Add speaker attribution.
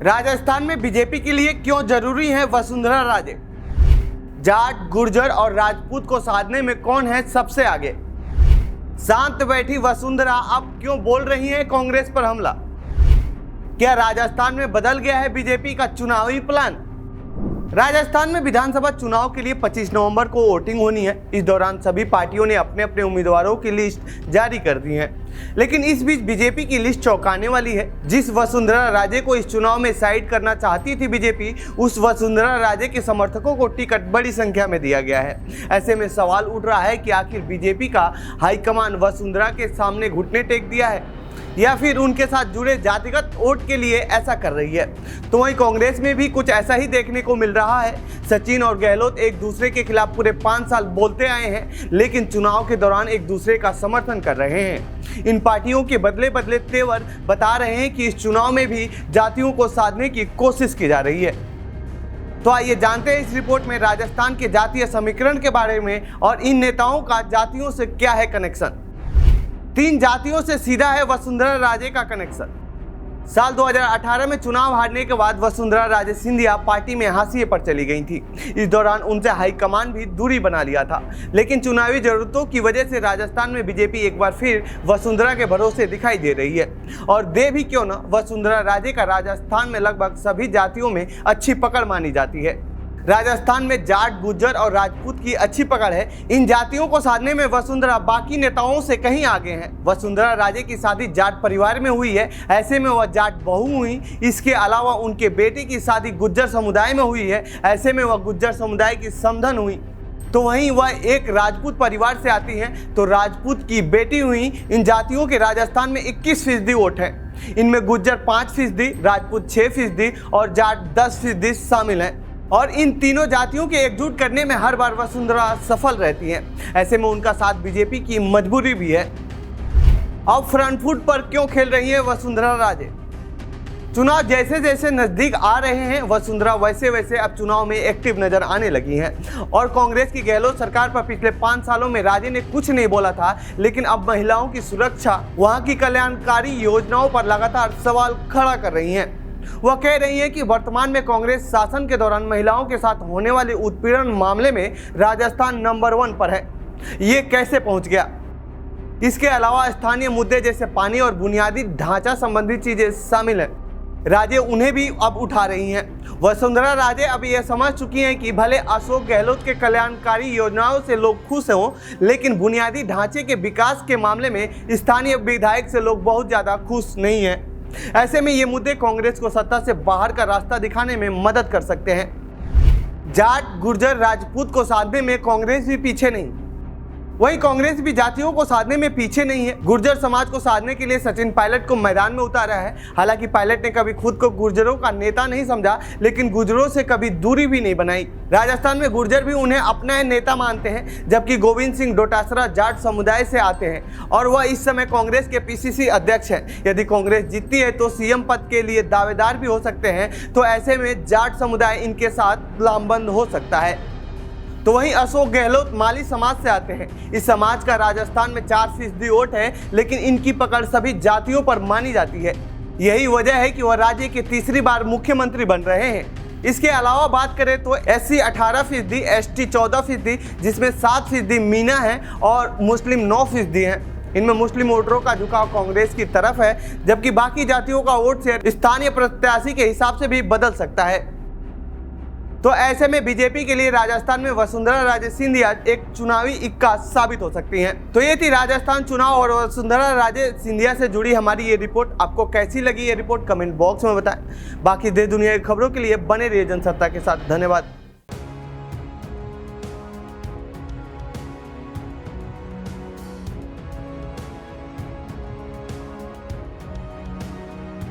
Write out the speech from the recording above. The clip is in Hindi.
Speaker 1: राजस्थान में बीजेपी के लिए क्यों जरूरी है वसुंधरा राजे? जाट, गुर्जर और राजपूत को साधने में कौन है सबसे आगे? शांत बैठी वसुंधरा अब क्यों बोल रही है कांग्रेस पर हमला? क्या राजस्थान में बदल गया है बीजेपी का चुनावी प्लान? राजस्थान में विधानसभा चुनाव के लिए 25 नवंबर को वोटिंग होनी है। इस दौरान सभी पार्टियों ने अपने अपने उम्मीदवारों की लिस्ट जारी कर दी है, लेकिन इस बीच बीजेपी की लिस्ट चौंकाने वाली है। जिस वसुंधरा राजे को इस चुनाव में साइड करना चाहती थी बीजेपी, उस वसुंधरा राजे के समर्थकों को टिकट बड़ी संख्या में दिया गया है। ऐसे में सवाल उठ रहा है कि आखिर बीजेपी का हाईकमान वसुंधरा के सामने घुटने टेक दिया है या फिर उनके साथ जुड़े जातिगत वोट के लिए ऐसा कर रही है। तो वहीं कांग्रेस में भी कुछ ऐसा ही देखने को मिल रहा है। सचिन और गहलोत एक दूसरे के खिलाफ पूरे 5 साल बोलते आए हैं, लेकिन चुनाव के दौरान एक दूसरे का समर्थन कर रहे हैं। इन पार्टियों के बदले बदले तेवर बता रहे हैं कि इस चुनाव में भी जातियों को साधने की कोशिश की जा रही है। तो आइए जानते हैं इस रिपोर्ट में राजस्थान के जातीय समीकरण के बारे में और इन नेताओं का जातियों से क्या है कनेक्शन। 3 जातियों से सीधा है वसुंधरा राजे का कनेक्शन। साल 2018 में चुनाव हारने के बाद वसुंधरा राजे सिंधिया पार्टी में हाशिए पर चली गई थी। इस दौरान उनसे हाईकमान भी दूरी बना लिया था, लेकिन चुनावी जरूरतों की वजह से राजस्थान में बीजेपी एक बार फिर वसुंधरा के भरोसे दिखाई दे रही है। और दे भी क्यों ना, वसुंधरा राजे का राजस्थान में लगभग सभी जातियों में अच्छी पकड़ मानी जाती है। राजस्थान में जाट, गुर्जर और राजपूत की अच्छी पकड़ है। इन जातियों को साधने में वसुंधरा बाकी नेताओं से कहीं आगे हैं। वसुंधरा राजे की शादी जाट परिवार में हुई है, ऐसे में वह जाट बहू हुई। इसके अलावा उनके बेटे की शादी गुर्जर समुदाय में हुई है, ऐसे में वह गुर्जर समुदाय की समधन हुई। तो वहीं वह एक राजपूत परिवार से आती हैं, तो राजपूत की बेटी हुई। इन जातियों के राजस्थान में 21% वोट है। इनमें गुर्जर 5%, राजपूत 6% और जाट 10% शामिल हैं। और इन तीनों जातियों के एकजुट करने में हर बार वसुंधरा सफल रहती हैं। ऐसे में उनका साथ बीजेपी की मजबूरी भी है। अब फ्रंट फुट पर क्यों खेल रही है वसुंधरा राजे? चुनाव जैसे जैसे नजदीक आ रहे हैं, वसुंधरा वैसे वैसे अब चुनाव में एक्टिव नजर आने लगी हैं। और कांग्रेस की गहलोत सरकार पर पिछले 5 सालों में राजे ने कुछ नहीं बोला था, लेकिन अब महिलाओं की सुरक्षा, वहां की कल्याणकारी योजनाओं पर लगातार सवाल खड़ा कर रही हैं। वह कह रही है कि वर्तमान में कांग्रेस शासन के दौरान महिलाओं के साथ होने वाले उत्पीड़न मामले में राजस्थान नंबर 1 पर है। ये कैसे पहुंच गया? इसके अलावा स्थानीय मुद्दे जैसे पानी और बुनियादी ढांचा संबंधी चीजें शामिल हैं। राजे उन्हें भी अब उठा रही हैं। वसुंधरा राजे अब यह समझ चुकी हैं कि भले अशोक गहलोत के कल्याणकारी योजनाओं से लोग खुश हों, लेकिन बुनियादी ढांचे के विकास के मामले में स्थानीय विधायक से लोग बहुत ज्यादा खुश नहीं हैं। ऐसे में ये मुद्दे कांग्रेस को सत्ता से बाहर का रास्ता दिखाने में मदद कर सकते हैं। जाट, गुर्जर, राजपूत को साधने में कांग्रेस भी पीछे नहीं। वहीं कांग्रेस भी जातियों को साधने में पीछे नहीं है। गुर्जर समाज को साधने के लिए सचिन पायलट को मैदान में उतारा है। हालांकि पायलट ने कभी खुद को गुर्जरों का नेता नहीं समझा, लेकिन गुर्जरों से कभी दूरी भी नहीं बनाई। राजस्थान में गुर्जर भी उन्हें अपना नेता मानते हैं, जबकि गोविंद सिंह डोटासरा जाट समुदाय से आते हैं और वह इस समय कांग्रेस के पीसीसी अध्यक्ष हैं। यदि कांग्रेस जीतती है तो सीएम पद के लिए दावेदार भी हो सकते हैं। तो ऐसे में जाट समुदाय इनके साथ लामबंद हो सकता है। तो वहीं अशोक गहलोत माली समाज से आते हैं। इस समाज का राजस्थान में 4% वोट है, लेकिन इनकी पकड़ सभी जातियों पर मानी जाती है। यही वजह है कि वह राज्य के तीसरी बार मुख्यमंत्री बन रहे हैं। इसके अलावा बात करें तो एससी 18%, एसटी 14%, जिसमें 7% मीना है और मुस्लिम 9% हैं। इनमें मुस्लिम वोटरों का झुकाव कांग्रेस की तरफ है, जबकि बाकी जातियों का वोट शेयर स्थानीय प्रत्याशी के हिसाब से भी बदल सकता है। तो ऐसे में बीजेपी के लिए राजस्थान में वसुंधरा राजे सिंधिया एक चुनावी इक्का साबित हो सकती हैं। तो ये थी राजस्थान चुनाव और वसुंधरा राजे सिंधिया से जुड़ी हमारी ये रिपोर्ट। आपको कैसी लगी ये रिपोर्ट कमेंट बॉक्स में बताएं। बाकी देश दुनिया की खबरों के लिए बने रहिए जनसत्ता के साथ। धन्यवाद।